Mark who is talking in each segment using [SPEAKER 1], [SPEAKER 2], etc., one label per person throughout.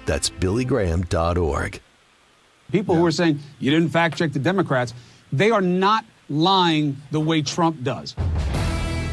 [SPEAKER 1] That's BillyGraham.org.
[SPEAKER 2] People who are saying you didn't fact check the Democrats, they are not lying the way Trump does.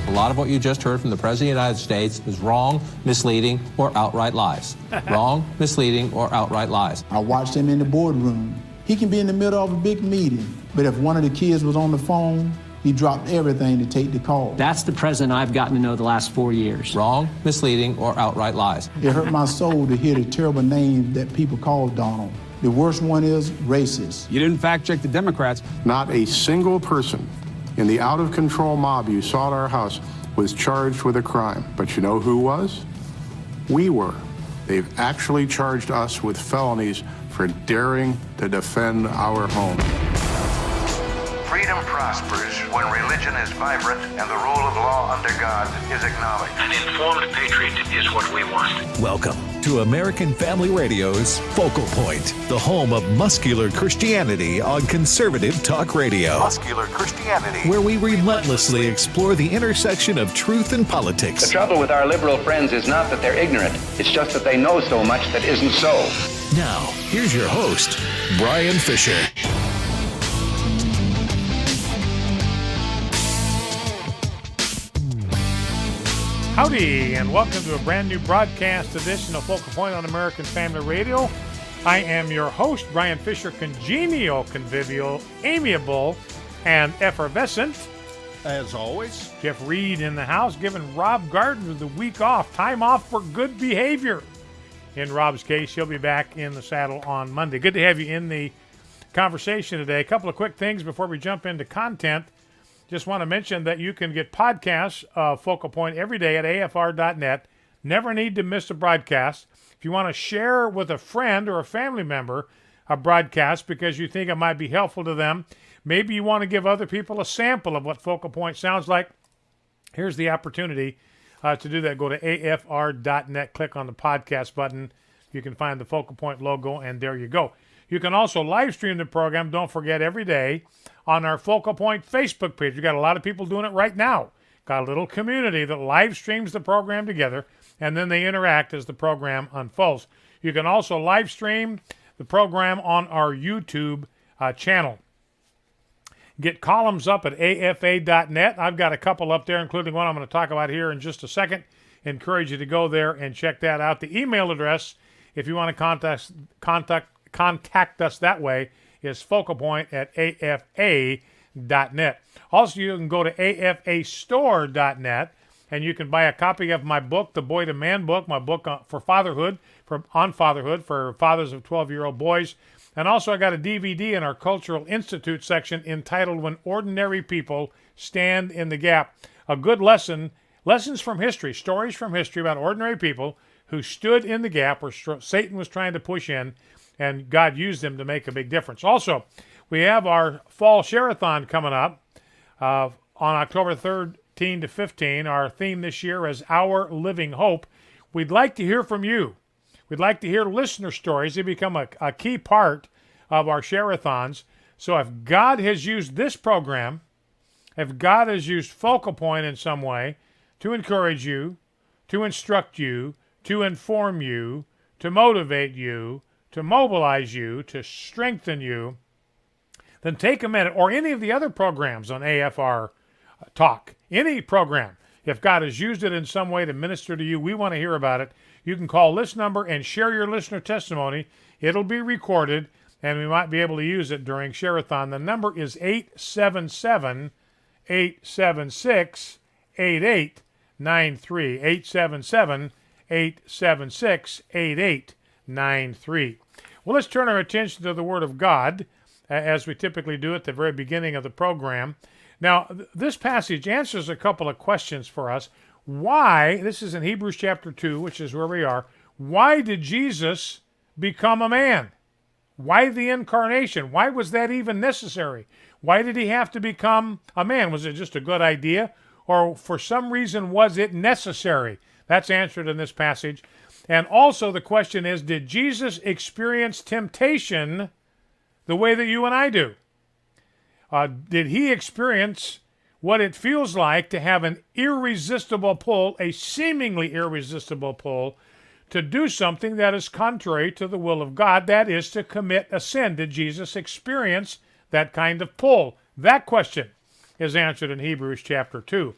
[SPEAKER 3] A lot of what you just heard from the President of the United States is wrong, misleading, or outright lies. Wrong, misleading, or outright lies.
[SPEAKER 4] I watched him in the boardroom. He can be in the middle of a big meeting, but if one of the kids was on the phone, he dropped everything to take the call.
[SPEAKER 5] That's the president I've gotten to know the last 4 years.
[SPEAKER 3] Wrong, misleading, or outright lies.
[SPEAKER 4] It hurt my soul to hear the terrible names that people call Donald. The worst one is racist.
[SPEAKER 2] You didn't fact check the Democrats.
[SPEAKER 6] Not a single person in the out-of-control mob you saw at our house was charged with a crime. But you know who was? We were. They've actually charged us with felonies for daring to defend our home.
[SPEAKER 7] Freedom prospers when religion is vibrant and the rule of law under God is acknowledged.
[SPEAKER 8] An informed patriot is what we want.
[SPEAKER 1] Welcome to American Family Radio's Focal Point, the home of muscular Christianity on conservative talk radio.
[SPEAKER 7] Muscular Christianity.
[SPEAKER 1] Where we relentlessly explore the intersection of truth and politics.
[SPEAKER 9] The trouble with our liberal friends is not that they're ignorant. It's just that they know so much that isn't so.
[SPEAKER 1] Now, here's your host, Brian Fisher.
[SPEAKER 10] Howdy, and welcome to a brand new broadcast edition of Focal Point on American Family Radio. I am your host, Brian Fisher, congenial, convivial, amiable, and effervescent.
[SPEAKER 11] As always.
[SPEAKER 10] Jeff Reed in the house, giving Rob Gardner the week off, time off for good behavior. In Rob's case, he'll be back in the saddle on Monday. Good to have you in the conversation today. A couple of quick things before we jump into content. Just want to mention that you can get podcasts of Focal Point every day at afr.net. Never need to miss a broadcast. If you want to share with a friend or a family member a broadcast because you think it might be helpful to them, maybe you want to give other people a sample of what Focal Point sounds like, here's the opportunity to do that. Go to afr.net, click on the podcast button. You can find the Focal Point logo, and there you go. You can also live stream the program, don't forget, every day on our Focal Point Facebook page. We've got a lot of people doing it right now. Got a little community that live streams the program together, and then they interact as the program unfolds. You can also live stream the program on our YouTube channel. Get columns up at afa.net. I've got a couple up there, including one I'm going to talk about here in just a second. Encourage you to go there and check that out. The email address, if you want to contact us that way, is focalpoint@afa.net. Also, you can go to afastore.net, and you can buy a copy of my book, The Boy to Man book, my book for fatherhood, for fathers of 12-year-old boys. And also, I got a DVD in our Cultural Institute section entitled When Ordinary People Stand in the Gap. A good lessons from history, stories from history about ordinary people who stood in the gap where Satan was trying to push in, and God used them to make a big difference. Also, we have our fall share-a-thon coming up on October 13 to 15. Our theme this year is Our Living Hope. We'd like to hear from you. We'd like to hear listener stories. They become a key part of our share-a-thons. So if God has used this program, if God has used Focal Point in some way to encourage you, to instruct you, to inform you, to motivate you, to mobilize you, to strengthen you, then take a minute, or any of the other programs on AFR Talk, any program, if God has used it in some way to minister to you, we want to hear about it. You can call this number and share your listener testimony. It'll be recorded, and we might be able to use it during Share-a-thon. The number is 877-876-8893, 877-876-8893. Well, let's turn our attention to the Word of God, as we typically do at the very beginning of the program. Now, this passage answers a couple of questions for us. Why, this is in Hebrews chapter 2, which is where we are, why did Jesus become a man? Why the incarnation? Why was that even necessary? Why did he have to become a man? Was it just a good idea? Or for some reason was it necessary? That's answered in this passage. And also the question is, did Jesus experience temptation the way that you and I do? Did he experience what it feels like to have an irresistible pull, a seemingly irresistible pull, to do something that is contrary to the will of God, that is to commit a sin. Did Jesus experience that kind of pull? That question is answered in Hebrews chapter 2.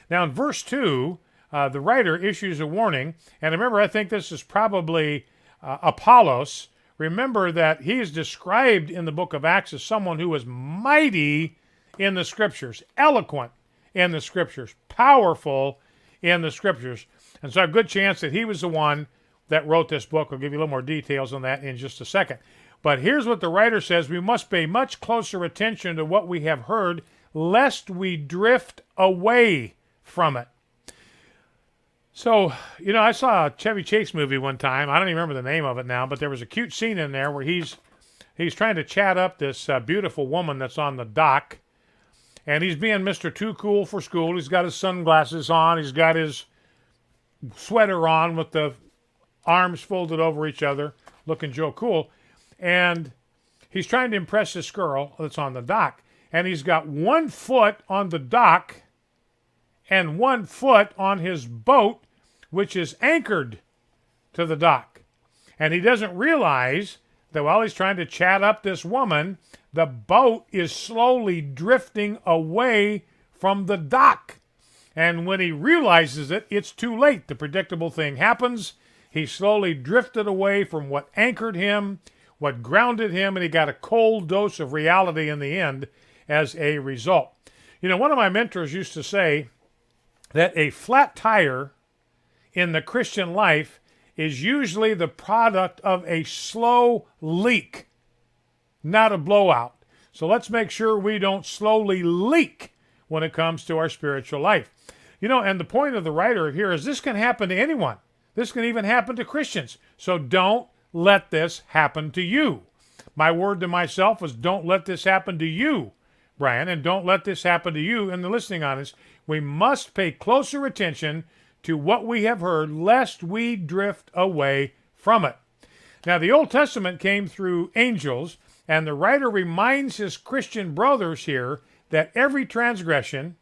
[SPEAKER 10] Now in verse 2, the writer issues a warning, and remember, I think this is probably Apollos. Remember that he is described in the book of Acts as someone who was mighty in the Scriptures, eloquent in the Scriptures, powerful in the Scriptures. And so a good chance that he was the one that wrote this book. I'll give you a little more details on that in just a second. But here's what the writer says: we must pay much closer attention to what we have heard, lest we drift away from it. So, I saw a Chevy Chase movie one time. I don't even remember the name of it now, but there was a cute scene in there where he's trying to chat up this beautiful woman that's on the dock, and he's being Mr. Too Cool for school. He's got his sunglasses on. He's got his sweater on with the arms folded over each other, looking Joe Cool. And he's trying to impress this girl that's on the dock. And he's got 1 foot on the dock and 1 foot on his boat, which is anchored to the dock. And he doesn't realize that while he's trying to chat up this woman, the boat is slowly drifting away from the dock. And when he realizes it, it's too late. The predictable thing happens. He slowly drifted away from what anchored him, what grounded him, and he got a cold dose of reality in the end as a result. One of my mentors used to say that a flat tire in the Christian life is usually the product of a slow leak, not a blowout. So let's make sure we don't slowly leak when it comes to our spiritual life. And the point of the writer here is this can happen to anyone. This can even happen to Christians. So don't let this happen to you. My word to myself was, don't let this happen to you, Brian, and don't let this happen to you in the listening audience. We must pay closer attention to what we have heard, lest we drift away from it. Now, the Old Testament came through angels, and the writer reminds his Christian brothers here that every transgression,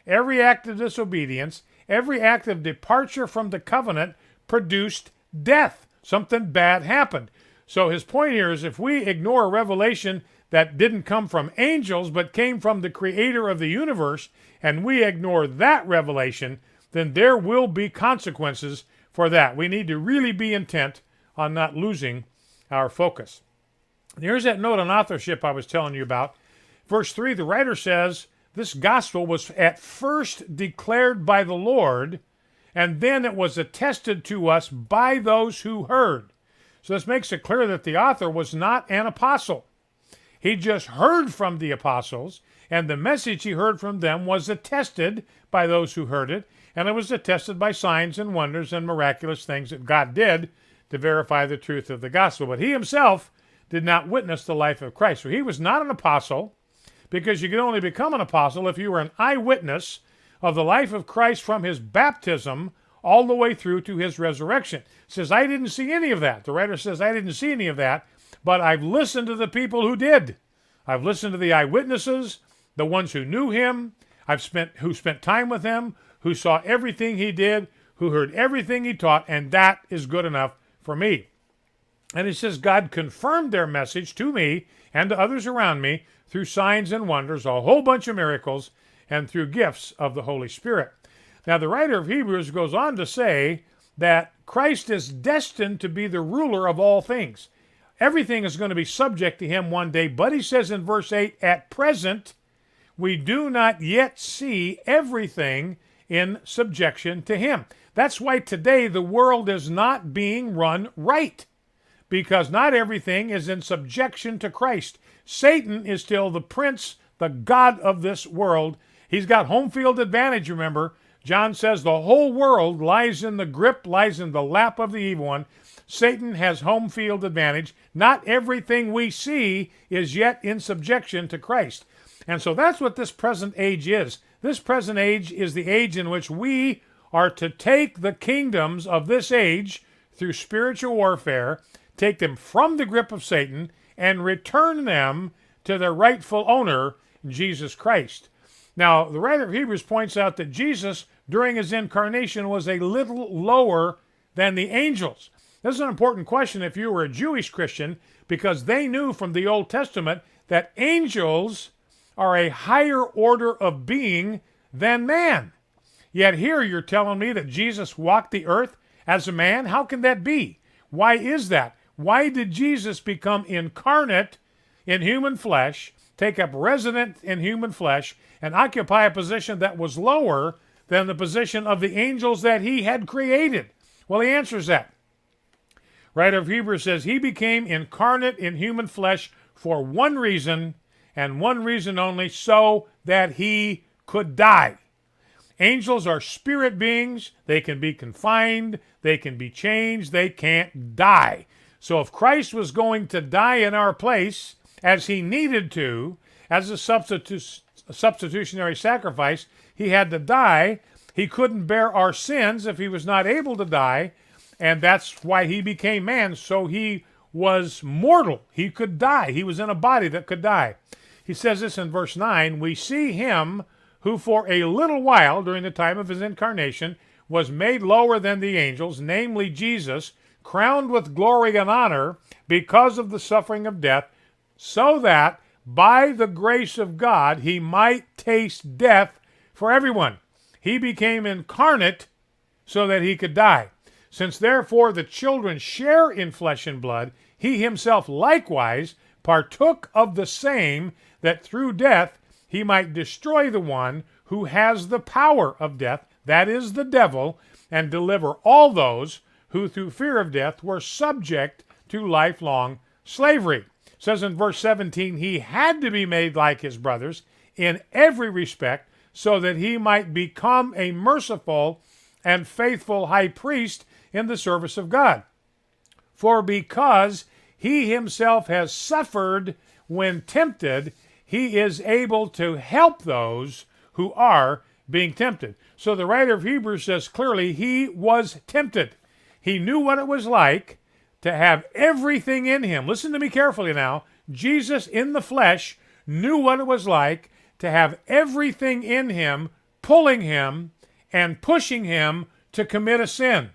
[SPEAKER 10] every act of disobedience, every act of departure from the covenant produced death. Something bad happened. So his point here is if we ignore a revelation that didn't come from angels but came from the creator of the universe, and we ignore that revelation, then there will be consequences for that. We need to really be intent on not losing our focus. Here's that note on authorship I was telling you about. Verse 3, the writer says, this gospel was at first declared by the Lord, and then it was attested to us by those who heard. So this makes it clear that the author was not an apostle. He just heard from the apostles, and the message he heard from them was attested by those who heard it, and it was attested by signs and wonders and miraculous things that God did to verify the truth of the gospel. But he himself did not witness the life of Christ. So he was not an apostle, because you can only become an apostle if you were an eyewitness of the life of Christ from his baptism all the way through to his resurrection. It says, I didn't see any of that. The writer says, I didn't see any of that, but I've listened to the people who did. I've listened to the eyewitnesses, the ones who knew him, who spent time with him, who saw everything he did, who heard everything he taught, and that is good enough for me. And it says, God confirmed their message to me and to others around me through signs and wonders, a whole bunch of miracles, and through gifts of the Holy Spirit. Now, the writer of Hebrews goes on to say that Christ is destined to be the ruler of all things. Everything is going to be subject to him one day, but he says in verse 8, at present, we do not yet see everything in subjection to him. That's why today the world is not being run right, because not everything is in subjection to Christ. Satan is still the prince, the god of this world. He's got home field advantage, remember. John says the whole world lies in the lap of the evil one. Satan has home field advantage. Not everything we see is yet in subjection to Christ. And so that's what this present age is. This present age is the age in which we are to take the kingdoms of this age through spiritual warfare, take them from the grip of Satan, and return them to their rightful owner, Jesus Christ. Now, the writer of Hebrews points out that Jesus, during his incarnation, was a little lower than the angels? This is an important question if you were a Jewish Christian, because they knew from the Old Testament that angels are a higher order of being than man. Yet here you're telling me that Jesus walked the earth as a man? How can that be? Why is that? Why did Jesus become incarnate in human flesh, take up residence in human flesh, and occupy a position that was lower than the position of the angels that he had created? Well, he answers that. Writer of Hebrews says, he became incarnate in human flesh for one reason, and one reason only, so that he could die. Angels are spirit beings. They can be confined. They can be changed. They can't die. So if Christ was going to die in our place, as he needed to, as a substitutionary sacrifice, he had to die. He couldn't bear our sins if he was not able to die, and that's why he became man, so he was mortal. He could die. He was in a body that could die. He says this in verse 9, we see him who for a little while during the time of his incarnation was made lower than the angels, namely Jesus, crowned with glory and honor because of the suffering of death, so that by the grace of God he might taste death for everyone. He became incarnate so that he could die. Since therefore the children share in flesh and blood, he himself likewise partook of the same, that through death he might destroy the one who has the power of death, that is the devil, and deliver all those who through fear of death were subject to lifelong slavery. It says in verse 17, he had to be made like his brothers in every respect, so that he might become a merciful and faithful high priest in the service of God. For because he himself has suffered when tempted, he is able to help those who are being tempted. So the writer of Hebrews says clearly he was tempted. He knew what it was like to have everything in him. Listen to me carefully now. Jesus in the flesh knew what it was like to have everything in him pulling him and pushing him to commit a sin,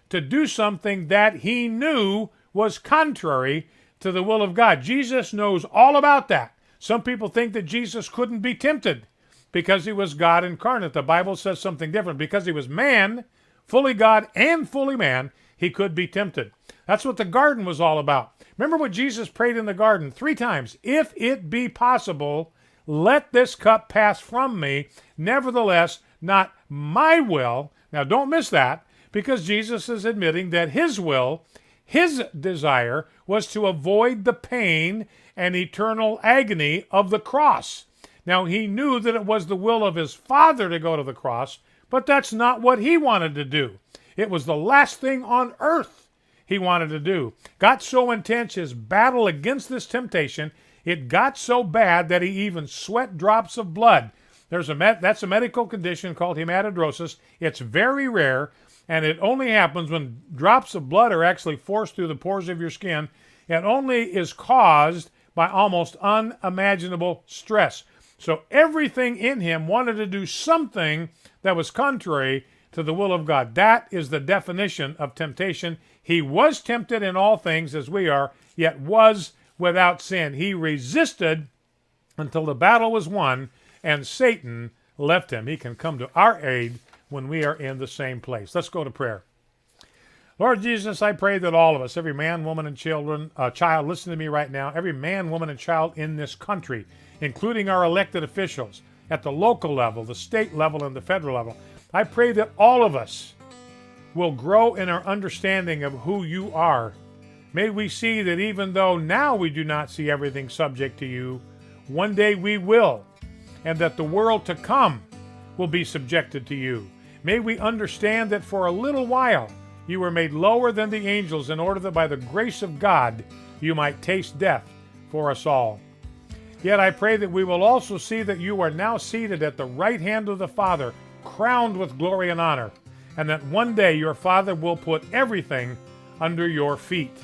[SPEAKER 10] to do something that he knew was contrary to the will of God. Jesus knows all about that. Some people think that Jesus couldn't be tempted because he was God incarnate. The Bible says something different. Because he was man, fully God and fully man, he could be tempted. That's what the garden was all about. Remember what Jesus prayed in the garden 3 times. If it be possible, let this cup pass from me. Nevertheless, not my will. Now don't miss that, because Jesus is admitting that his will, his desire, was to avoid the pain and eternal agony of the cross. Now he knew that it was the will of his Father to go to the cross, but that's not what he wanted to do. It was the last thing on earth he wanted to do. Got so intense his battle against this temptation, it got so bad that he even sweat drops of blood. That's a medical condition called hematidrosis. It's very rare, and it only happens when drops of blood are actually forced through the pores of your skin. It only is caused by almost unimaginable stress. So everything in him wanted to do something that was contrary to the will of God. That is the definition of temptation. He was tempted in all things as we are, yet was without sin. He resisted until the battle was won and Satan left him. He can come to our aid when we are in the same place. Let's go to prayer. Lord Jesus, I pray that all of us, every man, woman, and child, listen to me right now, every man, woman, and child in this country, including our elected officials at the local level, the state level, and the federal level, I pray that all of us will grow in our understanding of who you are. May we see that even though now we do not see everything subject to you, one day we will, and that the world to come will be subjected to you. May we understand that for a little while you were made lower than the angels in order that by the grace of God you might taste death for us all. Yet I pray that we will also see that you are now seated at the right hand of the Father, crowned with glory and honor, and that one day your Father will put everything under your feet.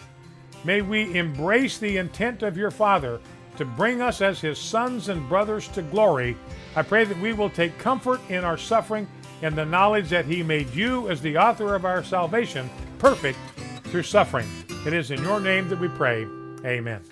[SPEAKER 10] May we embrace the intent of your Father to bring us as his sons and brothers to glory. I pray that we will take comfort in our suffering and the knowledge that he made you as the author of our salvation perfect through suffering. It is in your name that we pray. Amen.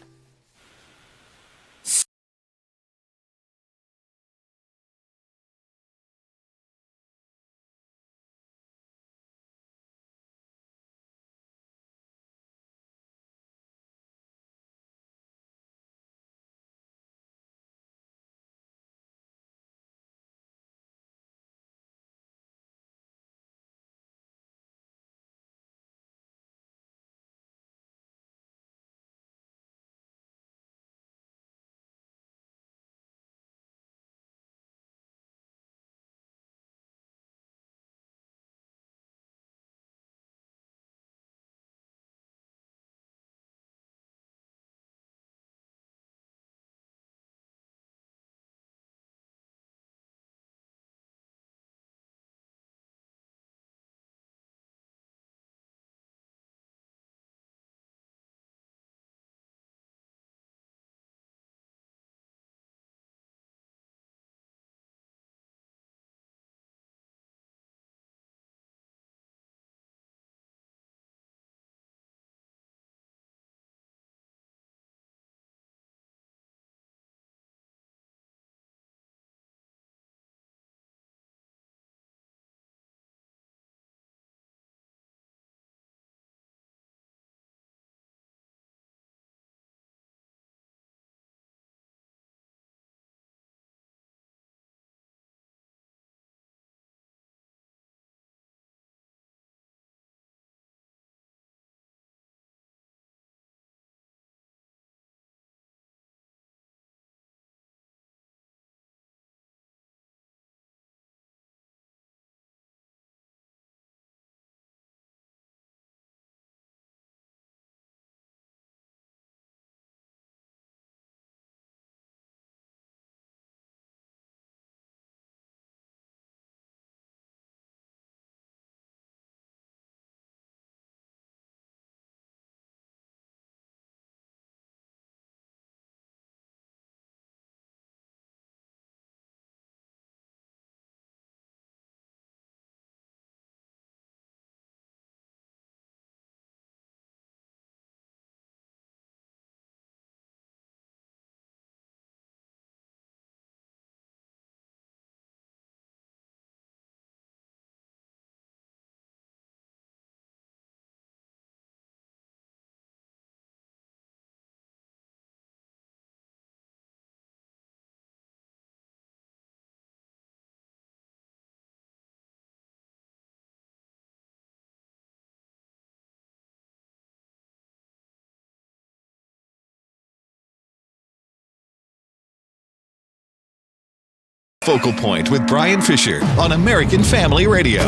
[SPEAKER 1] Focal Point with Brian Fisher on American Family Radio.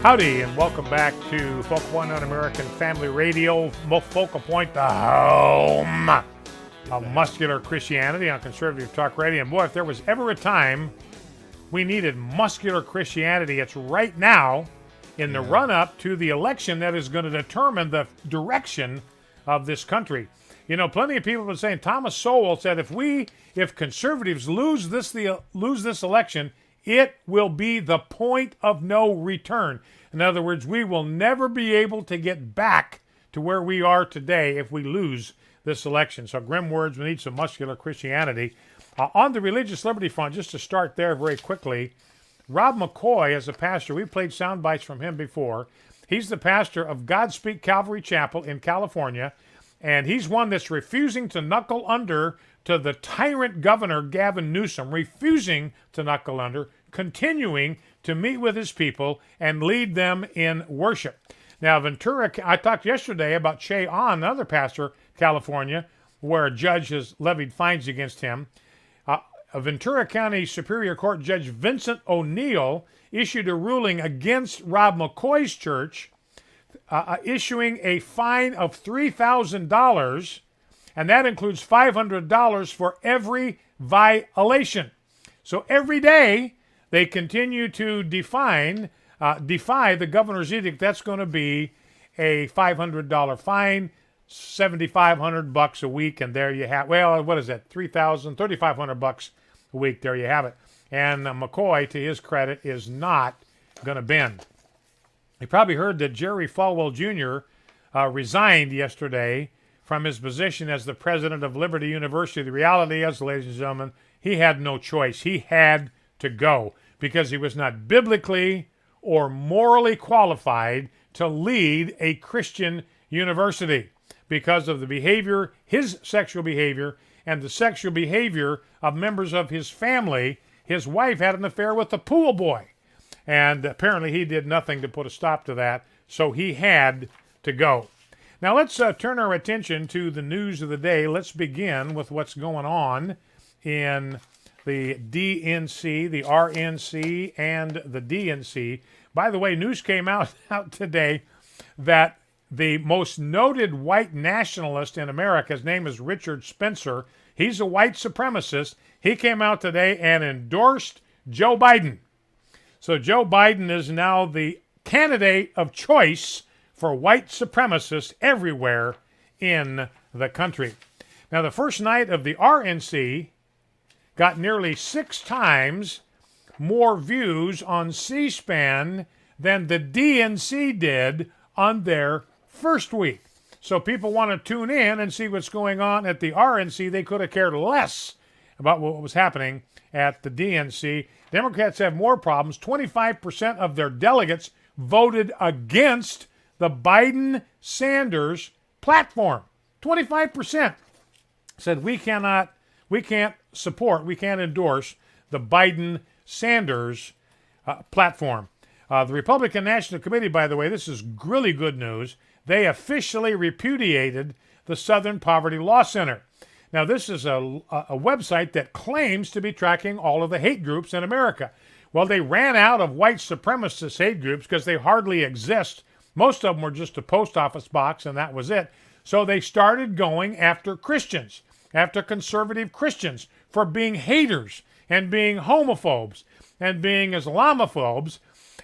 [SPEAKER 10] Howdy, and welcome back to Focal Point on American Family Radio. Focal Point, the home of muscular Christianity on Conservative Talk Radio. And boy, if there was ever a time we needed muscular Christianity, it's right now in the run-up to the election that is going to determine the direction of this country. You know, plenty of people have been saying, Thomas Sowell said, if conservatives lose this election, it will be the point of no return. In other words, we will never be able to get back to where we are today if we lose this election. So grim words, we need some muscular Christianity. On the religious liberty front, just to start there very quickly, Rob McCoy is a pastor. We played sound bites from him before. He's the pastor of Godspeak Calvary Chapel in California, and he's one that's refusing to knuckle under to the tyrant governor, Gavin Newsom, refusing to knuckle under, continuing to meet with his people and lead them in worship. Now, Ventura, I talked yesterday about Che Ahn, another pastor, California, where a judge has levied fines against him. Ventura County Superior Court Judge Vincent O'Neill issued a ruling against Rob McCoy's church, issuing a fine of $3,000, and that includes $500 for every violation. So every day they continue to defy the governor's edict. That's going to be a $500 fine, $7,500 a week, and there you have, well, what is that? $3,500 week. There you have it. And McCoy, to his credit, is not going to bend. You probably heard that Jerry Falwell Jr. Resigned yesterday from his position as the president of Liberty University. The reality is, ladies and gentlemen, he had no choice. He had to go because he was not biblically or morally qualified to lead a Christian university because of the behavior, his sexual behavior, and the sexual behavior of members of his family. His wife had an affair with the pool boy, and apparently he did nothing to put a stop to that, so he had to go. Now let's turn our attention to the news of the day. Let's begin with what's going on in the DNC, the RNC, and the DNC. By the way, news came out today that the most noted white nationalist in America, his name is Richard Spencer. He's a white supremacist. He came out today and endorsed Joe Biden. So Joe Biden is now the candidate of choice for white supremacists everywhere in the country. Now, the first night of the RNC got nearly 6 times more views on C-SPAN than the DNC did on their first week. So people want to tune in and see what's going on at the RNC. They could have cared less about what was happening at the DNC. Democrats have more problems. 25% of their delegates voted against the Biden-Sanders platform. 25% said we can't endorse the Biden-Sanders platform. The Republican National Committee, by the way, this is really good news. They officially repudiated the Southern Poverty Law Center. Now, this is a website that claims to be tracking all of the hate groups in America. Well, they ran out of white supremacist hate groups because they hardly exist. Most of them were just a post office box, and that was it. So they started going after Christians, after conservative Christians, for being haters and being homophobes and being Islamophobes.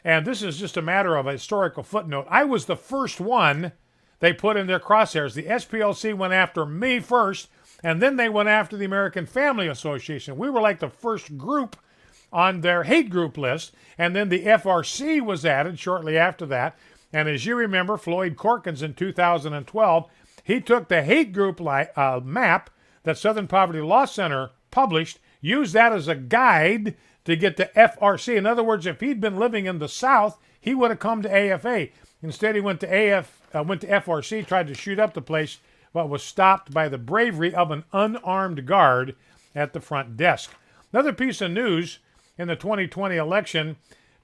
[SPEAKER 10] And this is just a matter of a historical footnote. I was the first one they put in their crosshairs. The SPLC went after me first, and then they went after the American Family Association. We were like the first group on their hate group list, and then the FRC was added shortly after that. And as you remember, Floyd Corkins in 2012, he took the hate group map that Southern Poverty Law Center published, used that as a guide to get to FRC. In other words, if he'd been living in the South, he would have come to AFA. Instead, he went to FRC, tried to shoot up the place, but was stopped by the bravery of an unarmed guard at the front desk. Another piece of news in the 2020 election,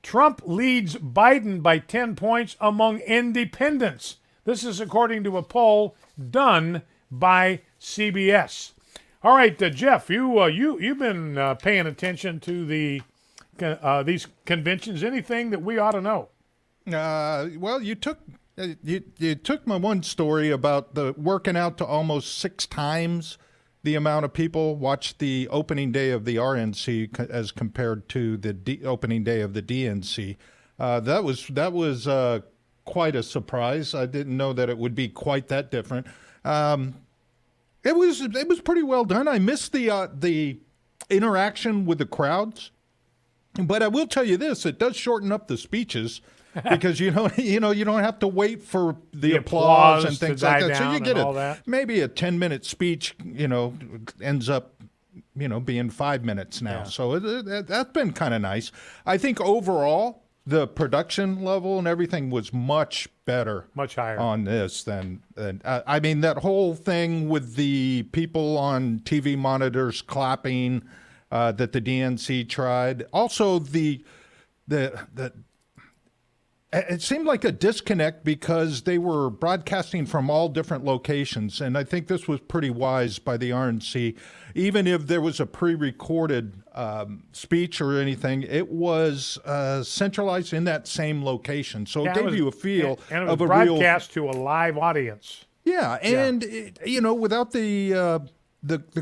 [SPEAKER 10] Trump leads Biden by 10 points among independents. This is according to a poll done by CBS. All right, Jeff, you've been paying attention to these conventions. Anything that we ought to know?
[SPEAKER 11] Well, you took my one story about the working out to almost 6 times the amount of people watched the opening day of the RNC as compared to the opening day of the DNC. That was quite a surprise. I didn't know that it would be quite that different. It was pretty well done. I missed the interaction with the crowds, but I will tell you this: it does shorten up the speeches because you don't have to wait for the applause and things like that. So you get maybe a 10-minute speech. Ends up being 5 minutes now. Yeah. So that's been kind of nice. I think overall the production level and everything was much better,
[SPEAKER 10] much higher
[SPEAKER 11] on this than I mean, that whole thing with the people on TV monitors clapping that the DNC tried. Also, it seemed like a disconnect because they were broadcasting from all different locations, and I think this was pretty wise by the RNC. Even if there was a pre-recorded speech or anything, it was centralized in that same location, so it gave you a feel
[SPEAKER 10] and it was
[SPEAKER 11] of a
[SPEAKER 10] broadcast to a live audience.
[SPEAKER 11] Yeah, and without the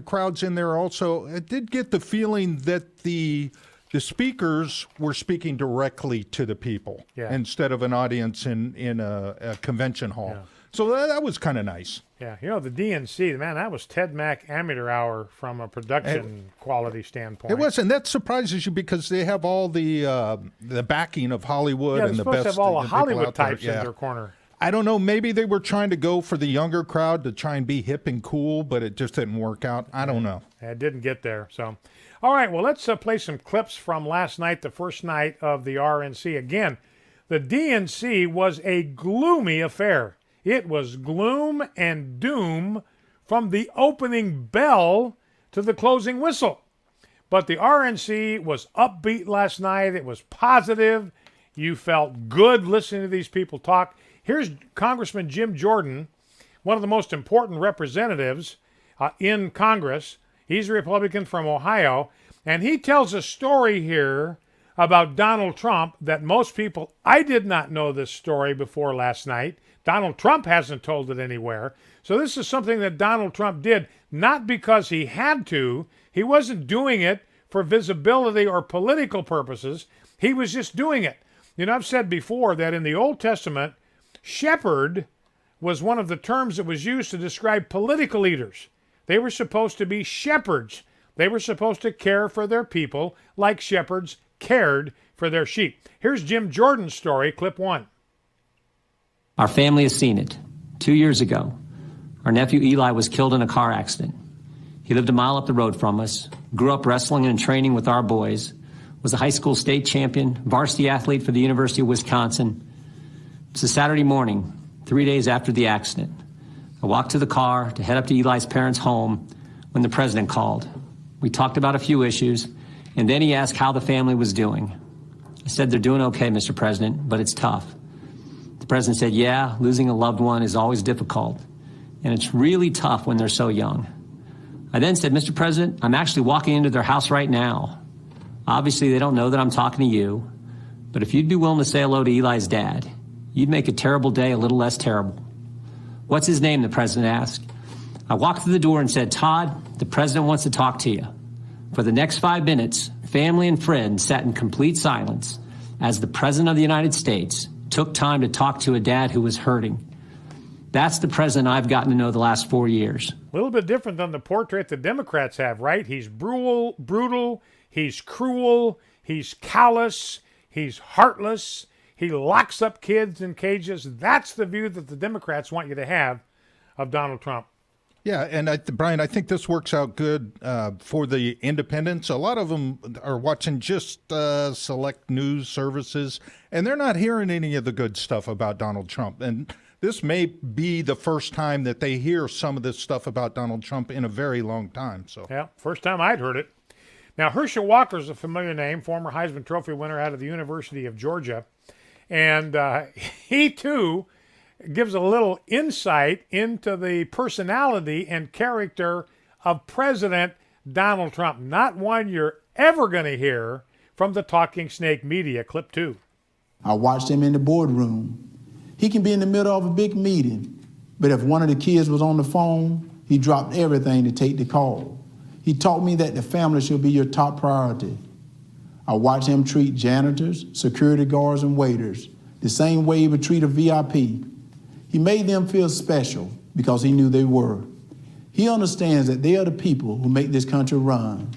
[SPEAKER 11] crowds in there, also, it did get the feeling that the speakers were speaking directly to the people instead of an audience in a convention hall. Yeah. So that was kind of nice.
[SPEAKER 10] Yeah, the DNC, man, that was Ted Mack amateur hour from a production quality standpoint.
[SPEAKER 11] It was, and that surprises you because they have all the backing of Hollywood and the best.
[SPEAKER 10] They're supposed to have all the Hollywood types
[SPEAKER 11] in
[SPEAKER 10] their corner.
[SPEAKER 11] I don't know. Maybe they were trying to go for the younger crowd to try and be hip and cool, but it just didn't work out. I don't know.
[SPEAKER 10] It didn't get there. So, all right, well, let's play some clips from last night, the first night of the RNC. Again, the DNC was a gloomy affair. It was gloom and doom from the opening bell to the closing whistle. But the RNC was upbeat last night. It was positive. You felt good listening to these people talk. Here's Congressman Jim Jordan, one of the most important representatives in Congress. He's a Republican from Ohio, and he tells a story here about Donald Trump that most people, I did not know this story before last night. Donald Trump hasn't told it anywhere. So this is something that Donald Trump did, not because he had to. He wasn't doing it for visibility or political purposes. He was just doing it. I've said before that in the Old Testament, shepherd was one of the terms that was used to describe political leaders. They were supposed to be shepherds. They were supposed to care for their people like shepherds cared for their sheep. Here's Jim Jordan's story, clip 1.
[SPEAKER 5] Our family has seen it. 2 years ago, our nephew Eli was killed in a car accident. He lived a mile up the road from us, grew up wrestling and training with our boys, was a high school state champion, varsity athlete for the University of Wisconsin. It's a Saturday morning, 3 days after the accident. I walked to the car to head up to Eli's parents' home when the president called. We talked about a few issues, and then he asked how the family was doing. I said, they're doing okay, Mr. President, but it's tough. The president said, yeah, losing a loved one is always difficult, and it's really tough when they're so young. I then said, Mr. President, I'm actually walking into their house right now. Obviously, they don't know that I'm talking to you, but if you'd be willing to say hello to Eli's dad, you'd make a terrible day a little less terrible. What's his name? The president asked. I walked through the door and said, Todd, the president wants to talk to you. For the next 5 minutes, family and friends sat in complete silence as the president of the United States took time to talk to a dad who was hurting. That's the president I've gotten to know the last 4 years.
[SPEAKER 10] A little bit different than the portrait the Democrats have, right? He's brutal, he's cruel, he's callous, he's heartless, he locks up kids in cages. That's the view that the Democrats want you to have of Donald Trump.
[SPEAKER 11] Yeah, and Brian, I think this works out good for the independents. A lot of them are watching just select news services, and they're not hearing any of the good stuff about Donald Trump. And this may be the first time that they hear some of this stuff about Donald Trump in a very long time. So
[SPEAKER 10] yeah, first time I'd heard it. Now, Herschel Walker's a familiar name, former Heisman Trophy winner out of the University of Georgia. And he, too, gives a little insight into the personality and character of President Donald Trump. Not one you're ever going to hear from the Talking Snake media. Clip 2.
[SPEAKER 4] I watched him in the boardroom. He can be in the middle of a big meeting, but if one of the kids was on the phone, he dropped everything to take the call. He taught me that the family should be your top priority. I watched him treat janitors, security guards, and waiters the same way he would treat a VIP. He made them feel special because he knew they were. He understands that they are the people who make this country run.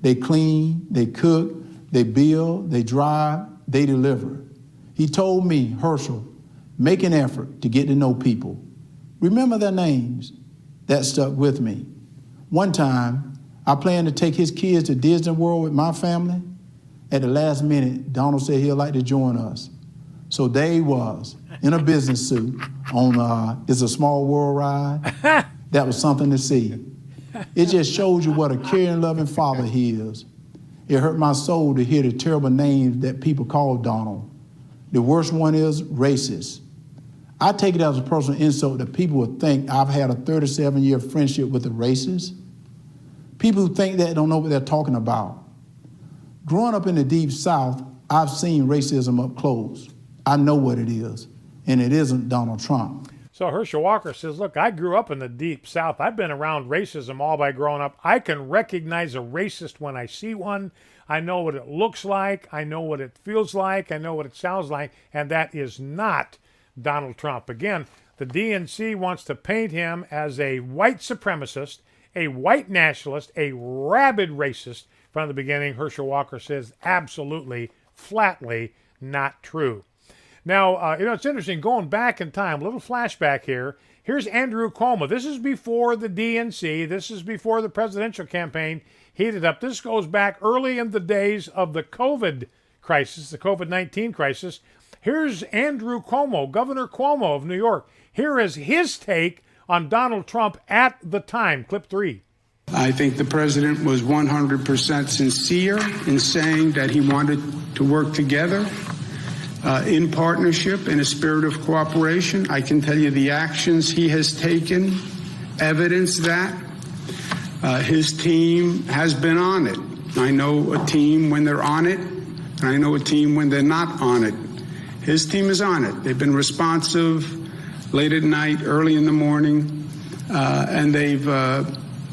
[SPEAKER 4] They clean, they cook, they build, they drive, they deliver. He told me, Herschel, make an effort to get to know people. Remember their names. That stuck with me. One time, I planned to take his kids to Disney World with my family. At the last minute, Donald said he'd like to join us. So there he was, in a business suit, on It's a Small World ride. That was something to see. It just shows you what a caring, loving father he is. It hurt my soul to hear the terrible names that people call Donald. The worst one is racist. I take it as a personal insult that people would think I've had a 37-year friendship with a racist. People who think that don't know what they're talking about. Growing up in the Deep South, I've seen racism up close. I know what it is, and it isn't Donald Trump.
[SPEAKER 10] So Herschel Walker says, look, I grew up in the Deep South. I've been around racism all by growing up. I can recognize a racist when I see one. I know what it looks like. I know what it feels like. I know what it sounds like, and that is not Donald Trump. Again, The DNC wants to paint him as a white supremacist, a white nationalist, a rabid racist. From the beginning, Herschel Walker says absolutely, flatly not true. Now, it's interesting, going back in time, a little flashback here. Here's Andrew Cuomo. This is before the DNC. This is before the presidential campaign heated up. This goes back early in the days of the COVID crisis, the COVID-19 crisis. Here's Andrew Cuomo, Governor Cuomo of New York. Here is his take on Donald Trump at the time. Clip 3.
[SPEAKER 12] I think the president was 100% sincere in saying that he wanted to work together in partnership, in a spirit of cooperation. I can tell you the actions he has taken evidence that. His team has been on it. I know a team when they're on it, and I know a team when they're not on it. His team is on it. They've been responsive late at night, early in the morning, and they've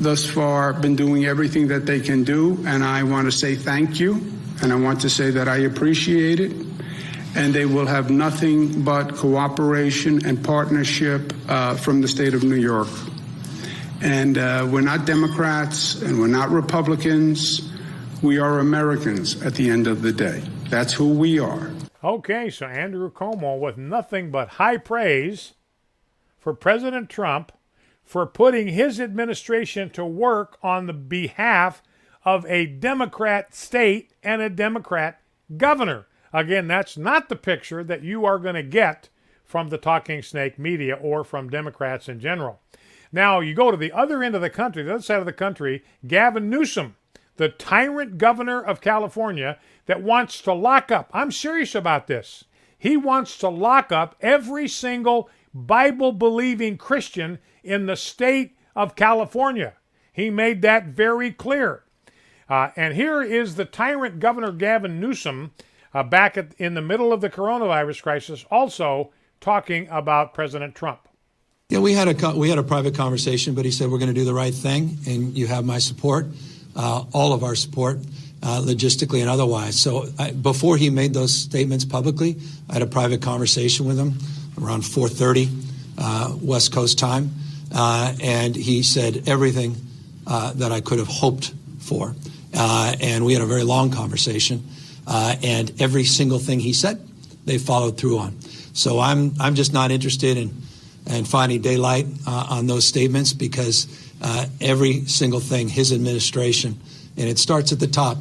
[SPEAKER 12] thus far been doing everything that they can do, and I want to say thank you, and I want to say that I appreciate it, and they will have nothing but cooperation and partnership from the state of New York. And we're not Democrats and we're not Republicans. We are Americans at the end of the day. That's who we are.
[SPEAKER 10] Okay, so Andrew Cuomo with nothing but high praise for President Trump for putting his administration to work on the behalf of a Democrat state and a Democrat governor. Again, that's not the picture that you are going to get from the Talking Snake media or from Democrats in general. Now, you go to the other end of the country, the other side of the country, Gavin Newsom, the tyrant governor of California that wants to lock up. I'm serious about this. He wants to lock up every single Bible-believing Christian in the state of California. He made that very clear. And here is the tyrant governor Gavin Newsom back in the middle of the coronavirus crisis, also talking about President Trump.
[SPEAKER 13] Yeah, we had a private conversation, but he said we're going to do the right thing, and you have my support, all of our support, logistically and otherwise. So before he made those statements publicly, I had a private conversation with him around 4:30 West Coast time, and he said everything that I could have hoped for, and we had a very long conversation, and every single thing he said, they followed through on. So I'm just not interested in finding daylight on those statements, because every single thing his administration, and it starts at the top,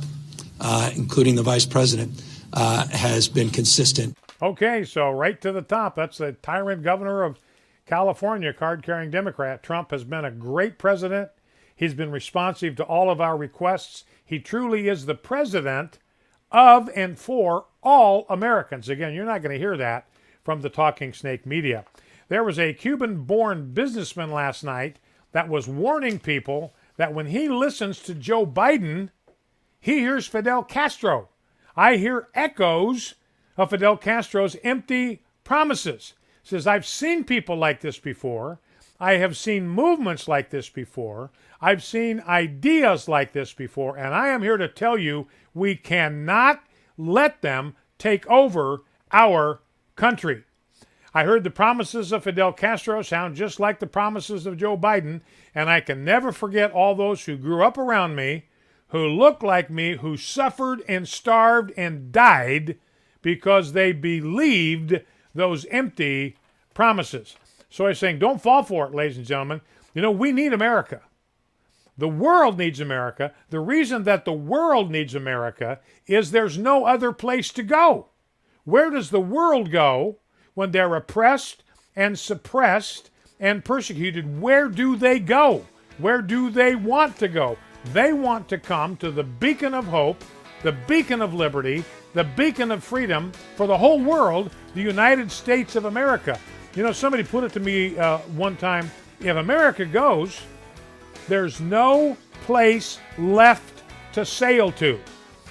[SPEAKER 13] including the vice president, has been consistent.
[SPEAKER 10] Okay, so right to the top, that's the tyrant governor of California, card-carrying Democrat. Trump has been a great president. He's been responsive to all of our requests. He truly is the president of and for all Americans. Again, you're not going to hear that from the Talking Snake media. There was a Cuban-born businessman last night that was warning people that when he listens to Joe Biden, he hears Fidel Castro. I hear echoes of Fidel Castro's empty promises. He says, I've seen people like this before. I have seen movements like this before. I've seen ideas like this before. And I am here to tell you, we cannot let them take over our country. I heard the promises of Fidel Castro sound just like the promises of Joe Biden, and I can never forget all those who grew up around me, who looked like me, who suffered and starved and died because they believed those empty promises. So I'm saying, don't fall for it, ladies and gentlemen. You know, we need America. The world needs America. The reason that the world needs America is there's no other place to go. Where does the world go when they're oppressed and suppressed and persecuted? Where do they go? Where do they want to go? They want to come to the beacon of hope, the beacon of liberty, the beacon of freedom for the whole world, the United States of America. You know, somebody put it to me one time, if America goes, there's no place left to sail to.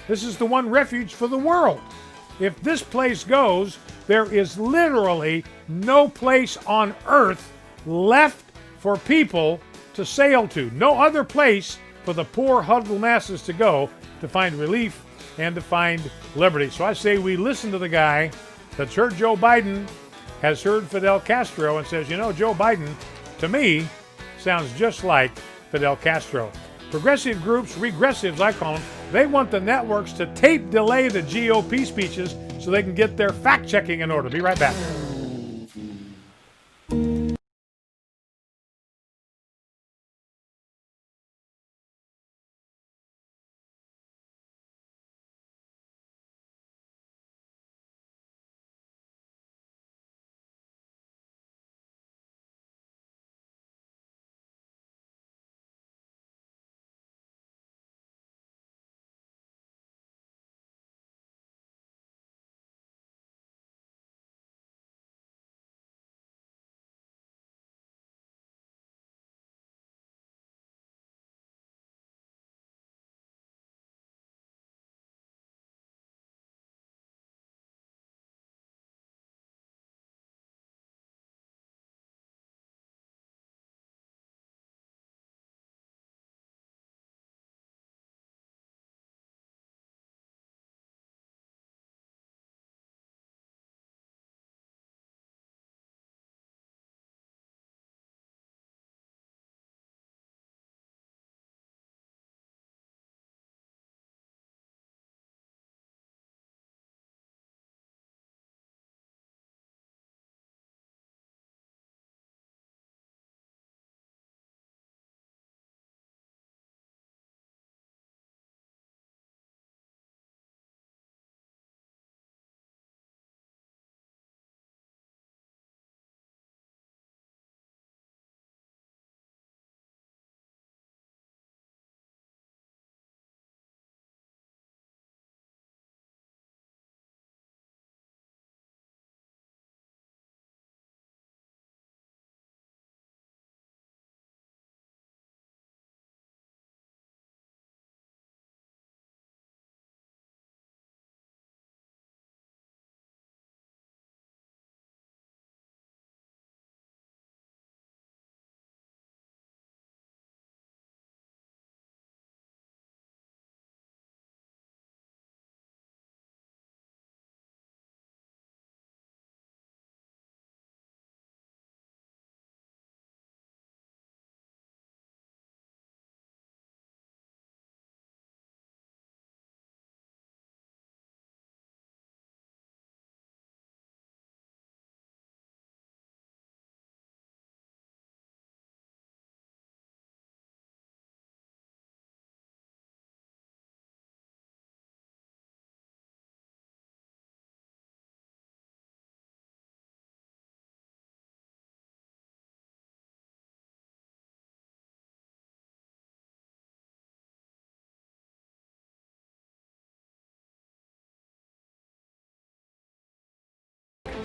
[SPEAKER 10] This is the one refuge for the world. If this place goes, there is literally no place on earth left for people to sail to. No other place for the poor, huddled masses to go to find relief and to find liberty. So I say we listen to the guy that's heard Joe Biden has heard Fidel Castro and says, Joe Biden, to me, sounds just like Fidel Castro. Progressive groups, regressives I call them, they want the networks to tape delay the GOP speeches so they can get their fact-checking in order. Be right back.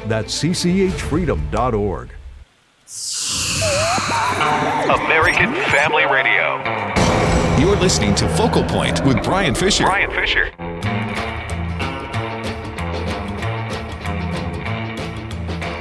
[SPEAKER 1] That's cchfreedom.org.
[SPEAKER 7] American Family Radio.
[SPEAKER 1] You're listening to Focal Point with Brian Fisher.
[SPEAKER 7] Brian Fisher.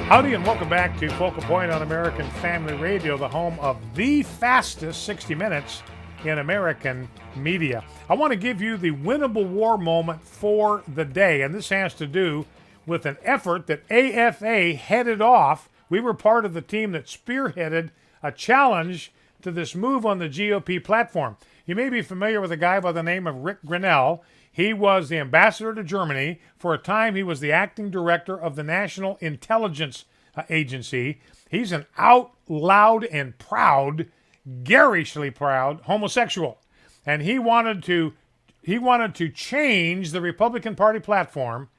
[SPEAKER 10] Howdy and welcome back to Focal Point on American Family Radio, the home of the fastest 60 minutes in American media. I want to give you the winnable war moment for the day, and this has to do with an effort that AFA headed off. We were part of the team that spearheaded a challenge to this move on the GOP platform. You may be familiar with a guy by the name of Rick Grinnell. He was the ambassador to Germany. For a time, he was the acting director of the National Intelligence Agency. He's an out loud and proud, garishly proud homosexual. And he wanted to change the Republican Party platform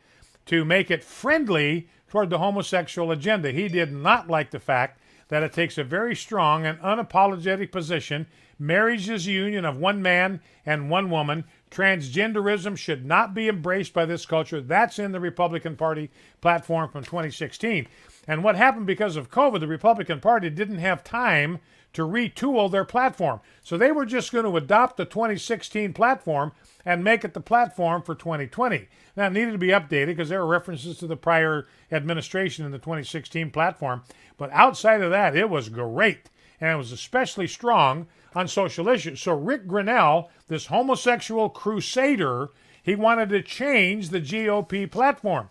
[SPEAKER 10] to make it friendly toward the homosexual agenda. He did not like the fact that it takes a very strong and unapologetic position. Marriage is a union of one man and one woman. Transgenderism should not be embraced by this culture. That's in the Republican Party platform from 2016. And what happened because of COVID, the Republican Party didn't have time to retool their platform. So they were just going to adopt the 2016 platform and make it the platform for 2020. Now, it needed to be updated because there are references to the prior administration in the 2016 platform. But outside of that, it was great. And it was especially strong on social issues. So Rick Grinnell, this homosexual crusader, he wanted to change the GOP platform.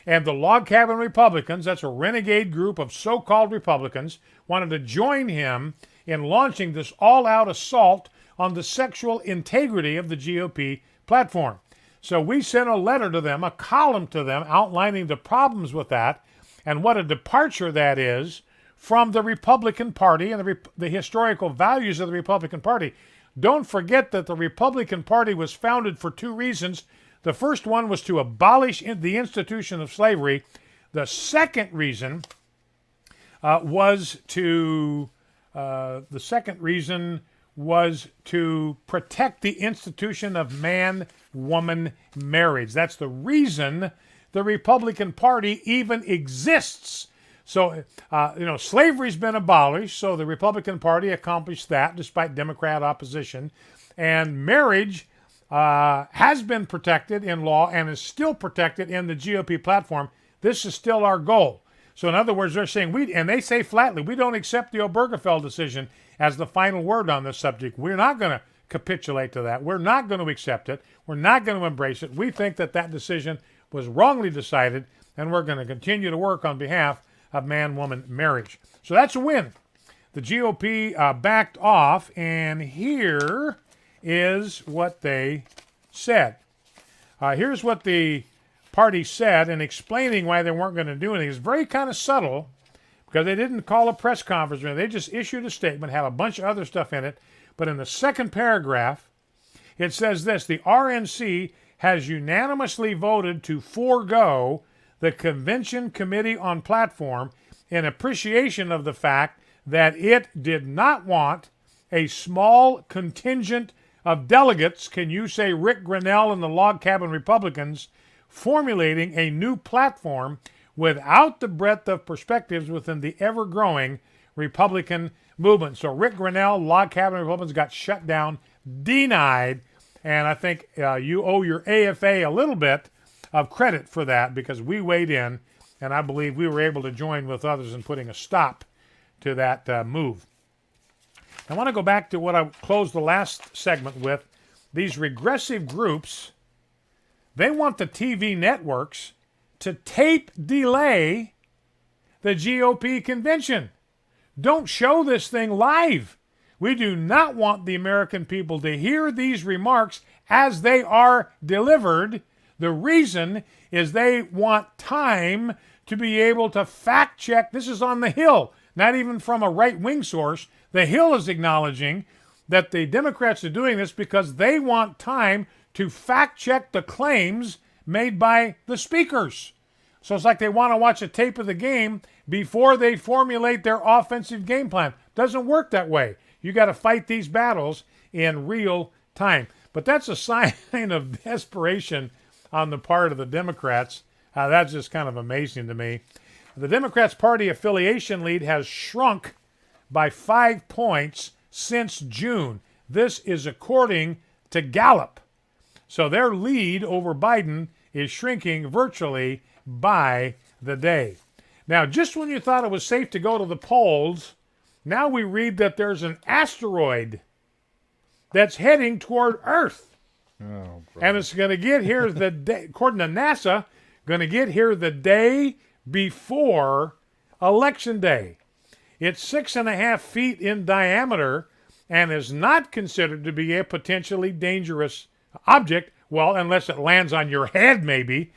[SPEAKER 10] And the Log Cabin Republicans, that's a renegade group of so-called Republicans, wanted to join him in launching this all-out assault on the sexual integrity of the GOP platform. So we sent a letter to them, a column to them, outlining the problems with that and what a departure that is from the Republican Party and the historical values of the Republican Party. Don't forget that the Republican Party was founded for two reasons. The first one was to abolish the institution of slavery. The second reason was to protect the institution of man-woman marriage. That's the reason the Republican Party even exists. So, slavery's been abolished, so the Republican Party accomplished that despite Democrat opposition. And marriage has been protected in law and is still protected in the GOP platform. This is still our goal. So in other words, they're saying, and they say flatly, we don't accept the Obergefell decision as the final word on this subject. We're not going to capitulate to that. We're not going to accept it. We're not going to embrace it. We think that that decision was wrongly decided, and we're going to continue to work on behalf of man-woman marriage. So that's a win. The GOP backed off, and here is what they said. Here's what the party said in explaining why they weren't going to do anything. It's very kind of subtle because they didn't call a press conference. They just issued a statement, had a bunch of other stuff in it. But in the second paragraph, it says this: the RNC has unanimously voted to forego the Convention Committee on Platform in appreciation of the fact that it did not want a small contingent of delegates, can you say Rick Grinnell and the Log Cabin Republicans, formulating a new platform without the breadth of perspectives within the ever-growing Republican movement. So Rick Grinnell, Log Cabin Republicans got shut down, denied, and I think you owe your AFA a little bit of credit for that because we weighed in, and I believe we were able to join with others in putting a stop to that move. I want to go back to what I closed the last segment with. These regressive groups, they want the TV networks to tape delay the GOP convention. Don't show this thing live. We do not want the American people to hear these remarks as they are delivered. The reason is they want time to be able to fact check. This is on the Hill, not even from a right-wing source. The Hill is acknowledging that the Democrats are doing this because they want time to fact check the claims made by the speakers. So it's like they want to watch a tape of the game before they formulate their offensive game plan. Doesn't work that way. You got to fight these battles in real time. But that's a sign of desperation on the part of the Democrats. That's just kind of amazing to me. The Democrats' party affiliation lead has shrunk by 5 points since June. This is according to Gallup. So their lead over Biden is shrinking virtually by the day. Now, just when you thought it was safe to go to the polls, now we read that there's an asteroid that's heading toward Earth.
[SPEAKER 11] Oh,
[SPEAKER 10] and it's going to get here the day, according to NASA, going to get here the day before Election Day. It's 6.5 feet in diameter and is not considered to be a potentially dangerous object, well, unless it lands on your head maybe.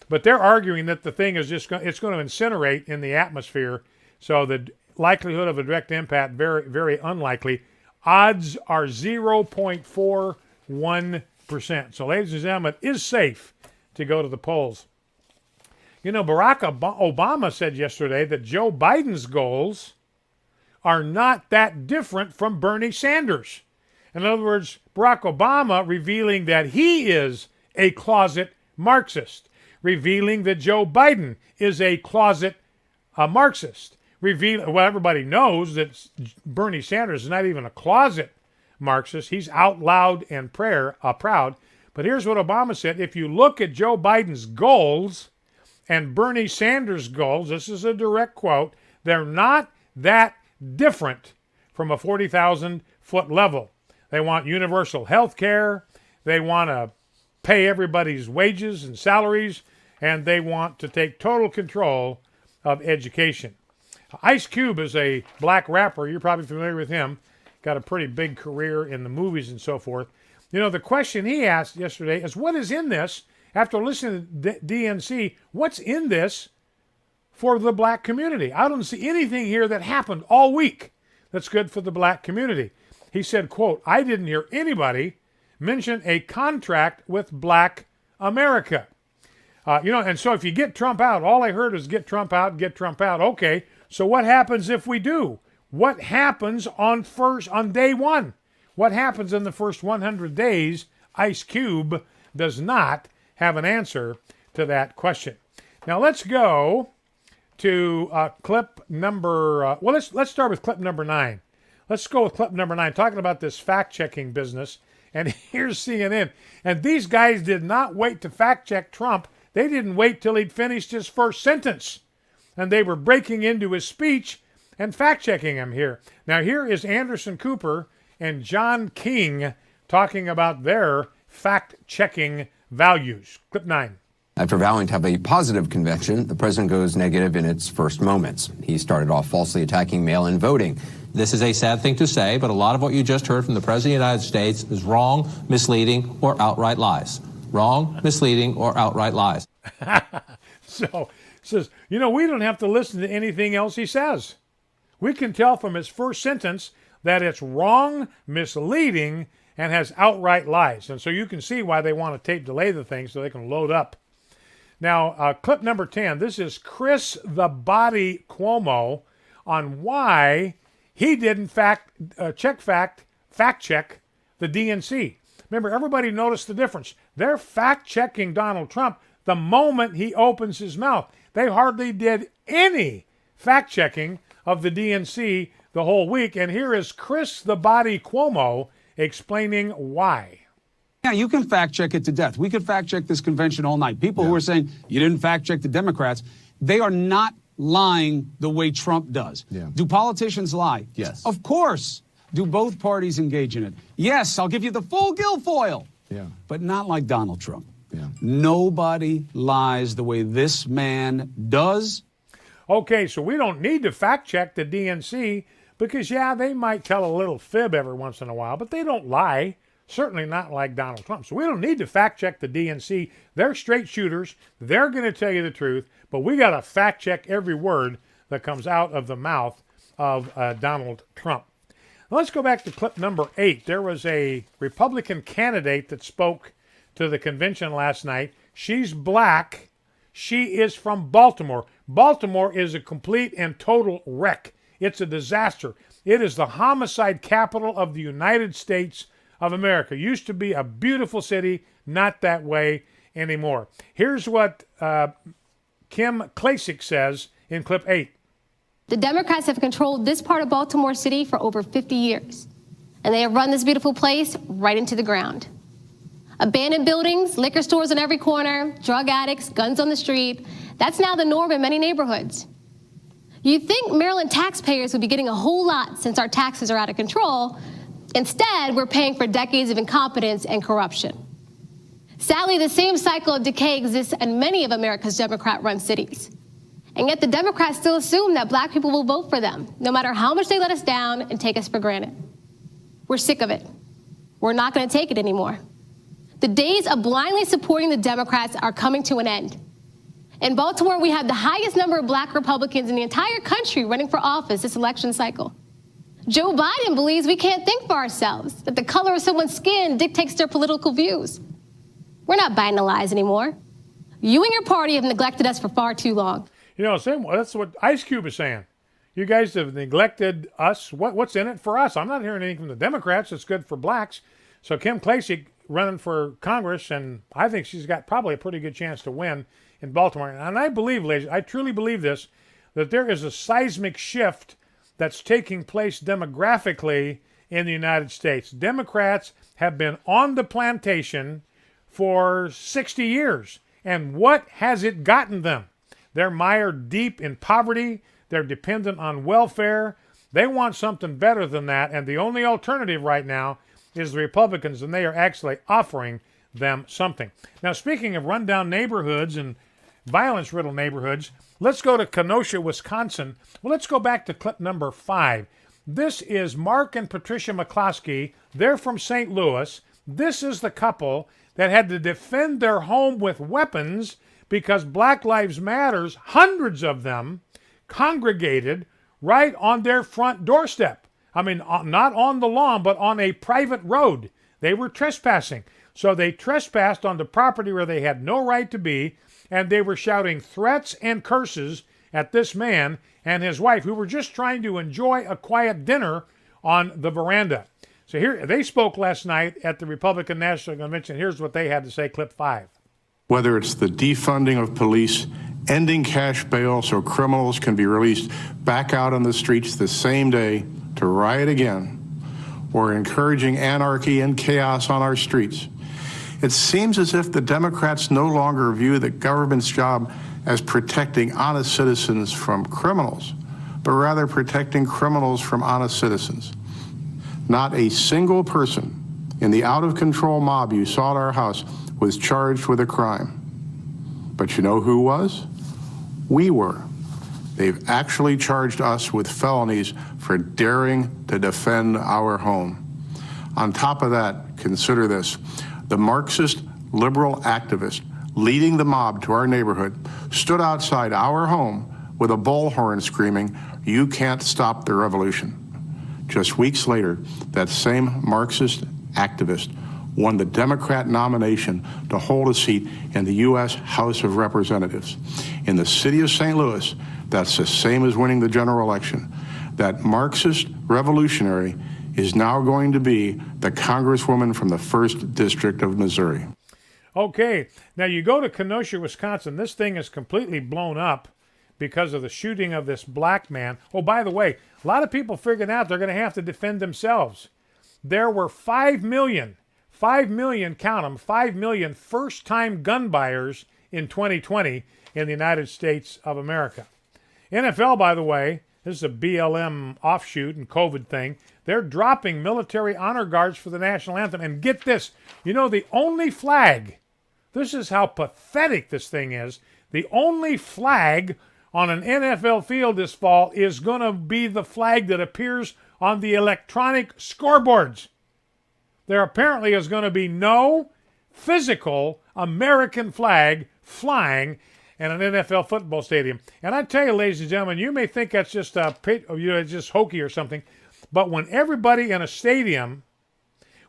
[SPEAKER 10] But they're arguing that the thing is just it's going to incinerate in the atmosphere, so the likelihood of a direct impact very, very unlikely. Odds are 0.41%. So, ladies and gentlemen, it is safe to go to the polls. You know, Barack Obama said yesterday that Joe Biden's goals are not that different from Bernie Sanders. In other words, Barack Obama revealing that he is a closet Marxist, revealing that Joe Biden is a closet Marxist. Well, everybody knows that Bernie Sanders is not even a closet Marxist. He's out loud and proud. But here's what Obama said. If you look at Joe Biden's goals and Bernie Sanders' goals, this is a direct quote, they're not that different from a 40,000-foot level. They want universal health care. They want to pay everybody's wages and salaries. and they want to take total control of education. Ice Cube is a black rapper. You're probably familiar with him. Got a pretty big career in the movies and so forth. You know, the question he asked yesterday is, what is in this? After listening to DNC, what's in this for the black community? I don't see anything here that happened all week that's good for the black community. He said, quote, I didn't hear anybody mention a contract with Black America. And so if you get Trump out, all I heard is get Trump out, get Trump out. Okay, so what happens if we do? What happens on day one? What happens in the first 100 days? Ice Cube does not have an answer to that question. Now let's go to clip number. Let's start with clip number 9. Let's go with clip number 9, talking about this fact-checking business. And here's CNN. And these guys did not wait to fact-check Trump. They didn't wait till he'd finished his first sentence. And they were breaking into his speech and fact-checking him here. Now here is Anderson Cooper and John King talking about their fact-checking values. Clip 9.
[SPEAKER 14] After vowing to have a positive convention, the president goes negative in its first moments. He started off falsely attacking mail-in voting.
[SPEAKER 3] This is a sad thing to say, but a lot of what you just heard from the President of the United States is wrong, misleading, or outright lies. Wrong, misleading, or outright lies.
[SPEAKER 10] So, says, we don't have to listen to anything else he says. We can tell from his first sentence that it's wrong, misleading, and has outright lies. And so you can see why they want to tape delay the thing so they can load up. Now, clip number 10, this is Chris the Body Cuomo on why he didn't fact check the DNC. Remember, everybody noticed the difference. They're fact-checking Donald Trump the moment he opens his mouth. They hardly did any fact-checking of the DNC the whole week. And here is Chris the Body Cuomo explaining why.
[SPEAKER 2] Yeah, you can fact-check it to death. We could fact-check this convention all night. People who are saying you didn't fact-check the Democrats, they are not lying the way Trump does.
[SPEAKER 14] Yeah.
[SPEAKER 2] Do politicians lie?
[SPEAKER 14] Yes.
[SPEAKER 2] Of course. Do both parties engage in it? Yes, I'll give you the full guilfoyle.
[SPEAKER 14] Yeah.
[SPEAKER 2] But not like Donald Trump.
[SPEAKER 14] Yeah.
[SPEAKER 2] Nobody lies the way this man does.
[SPEAKER 10] Okay, so we don't need to fact-check the DNC because, they might tell a little fib every once in a while, but they don't lie. Certainly not like Donald Trump. So we don't need to fact-check the DNC. They're straight shooters. They're going to tell you the truth, but we got to fact-check every word that comes out of the mouth of Donald Trump. Now let's go back to clip number 8. There was a Republican candidate that spoke to the convention last night. She's black. She is from Baltimore. Baltimore is a complete and total wreck. It's a disaster. It is the homicide capital of the United States of America. Used to be a beautiful city, not that way anymore. Here's what Kim Klacik says in clip 8.
[SPEAKER 15] The Democrats have controlled this part of Baltimore City for over 50 years, and they have run this beautiful place right into the ground. Abandoned buildings, liquor stores in every corner, drug addicts, guns on the street. That's now the norm in many neighborhoods. You'd think Maryland taxpayers would be getting a whole lot since our taxes are out of control. Instead, we're paying for decades of incompetence and corruption. Sadly, the same cycle of decay exists in many of America's Democrat-run cities. And yet the Democrats still assume that black people will vote for them, no matter how much they let us down and take us for granted. We're sick of it. We're not going to take it anymore. The days of blindly supporting the Democrats are coming to an end. In Baltimore, we have the highest number of black Republicans in the entire country running for office this election cycle. Joe Biden believes we can't think for ourselves, that the color of someone's skin dictates their political views. We're not buying the lies anymore. You and your party have neglected us for far too long.
[SPEAKER 10] That's what Ice Cube is saying. You guys have neglected us. What's in it for us? I'm not hearing anything from the Democrats that's good for blacks. So Kim Klacik running for Congress, and I think she's got probably a pretty good chance to win in Baltimore. And I believe, ladies, I truly believe this, that there is a seismic shift that's taking place demographically in the United States. Democrats have been on the plantation for 60 years. And what has it gotten them? They're mired deep in poverty. They're dependent on welfare. They want something better than that. And the only alternative right now is the Republicans, and they are actually offering them something. Now, speaking of rundown neighborhoods and violence-riddled neighborhoods. Let's go to Kenosha, Wisconsin. Well, let's go back to clip number 5. This is Mark and Patricia McCloskey. They're from St. Louis. This is the couple that had to defend their home with weapons because Black Lives Matters, hundreds of them, congregated right on their front doorstep. I mean, not on the lawn, but on a private road. They were trespassing. So they trespassed on the property where they had no right to be, and they were shouting threats and curses at this man and his wife, who were just trying to enjoy a quiet dinner on the veranda. So here, they spoke last night at the Republican National Convention. Here's what they had to say, clip 5.
[SPEAKER 6] Whether it's the defunding of police, ending cash bail so criminals can be released back out on the streets the same day to riot again, or encouraging anarchy and chaos on our streets, it seems as if the Democrats no longer view the government's job as protecting honest citizens from criminals, but rather protecting criminals from honest citizens. Not a single person in the out-of-control mob you saw at our house was charged with a crime. But you know who was? We were. They've actually charged us with felonies for daring to defend our home. On top of that, consider this. The Marxist liberal activist leading the mob to our neighborhood stood outside our home with a bullhorn screaming, "You can't stop the revolution." Just weeks later, that same Marxist activist won the Democrat nomination to hold a seat in the U.S. House of Representatives. In the city of St. Louis, that's the same as winning the general election. That Marxist revolutionary is now going to be the congresswoman from the 1st District of Missouri.
[SPEAKER 10] Okay, now you go to Kenosha, Wisconsin. This thing is completely blown up because of the shooting of this black man. Oh, by the way, a lot of people figured out they're going to have to defend themselves. There were 5 million, count them, 5 million first-time gun buyers in 2020 in the United States of America. NFL, by the way, this is a BLM offshoot and COVID thing. They're dropping military honor guards for the national anthem. And get this, you know, the only flag, this is how pathetic this thing is, the only flag on an NFL field this fall is going to be the flag that appears on the electronic scoreboards. There apparently is going to be no physical American flag flying in an NFL football stadium. And I tell you, ladies and gentlemen, you may think that's just it's just hokey or something, but when everybody in a stadium,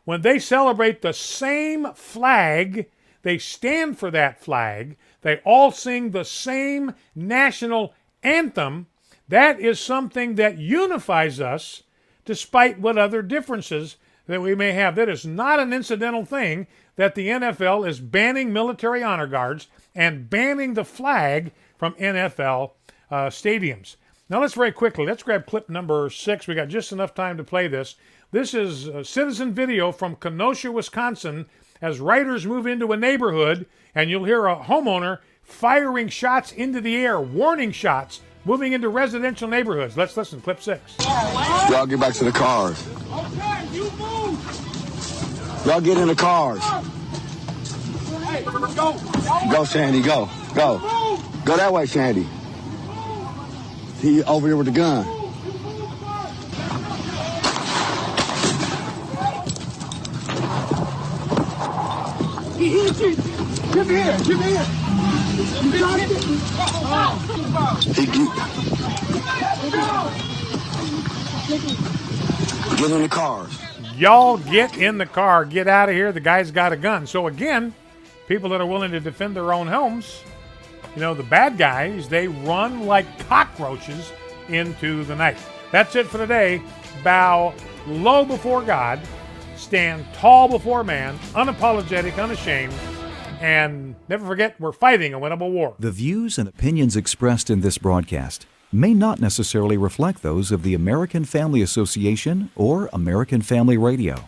[SPEAKER 10] when they celebrate the same flag, they stand for that flag, they all sing the same national anthem, that is something that unifies us despite what other differences that we may have. That is not an incidental thing that the NFL is banning military honor guards and banning the flag from NFL stadiums. Now let's very quickly, let's grab clip number 6. We got just enough time to play this. This is a citizen video from Kenosha, Wisconsin, as writers move into a neighborhood, and you'll hear a homeowner firing shots into the air, warning shots, moving into residential neighborhoods. Let's listen, clip 6.
[SPEAKER 16] Y'all get back to the cars.
[SPEAKER 17] Okay, you move.
[SPEAKER 16] Y'all get in the cars.
[SPEAKER 17] Hey, go.
[SPEAKER 16] Go, Shandy, go. Go. Go that way, Shandy. He over here with the gun.
[SPEAKER 17] He hit you. Give me here. You got it?
[SPEAKER 16] Get in the cars.
[SPEAKER 10] Y'all get in the car. Get out of here. The guy's got a gun. So again, people that are willing to defend their own homes, you know, the bad guys, they run like cockroaches into the night. That's it for today. Bow low before God. Stand tall before man. Unapologetic, unashamed. And never forget, we're fighting a winnable war.
[SPEAKER 18] The views and opinions expressed in this broadcast may not necessarily reflect those of the American Family Association or American Family Radio.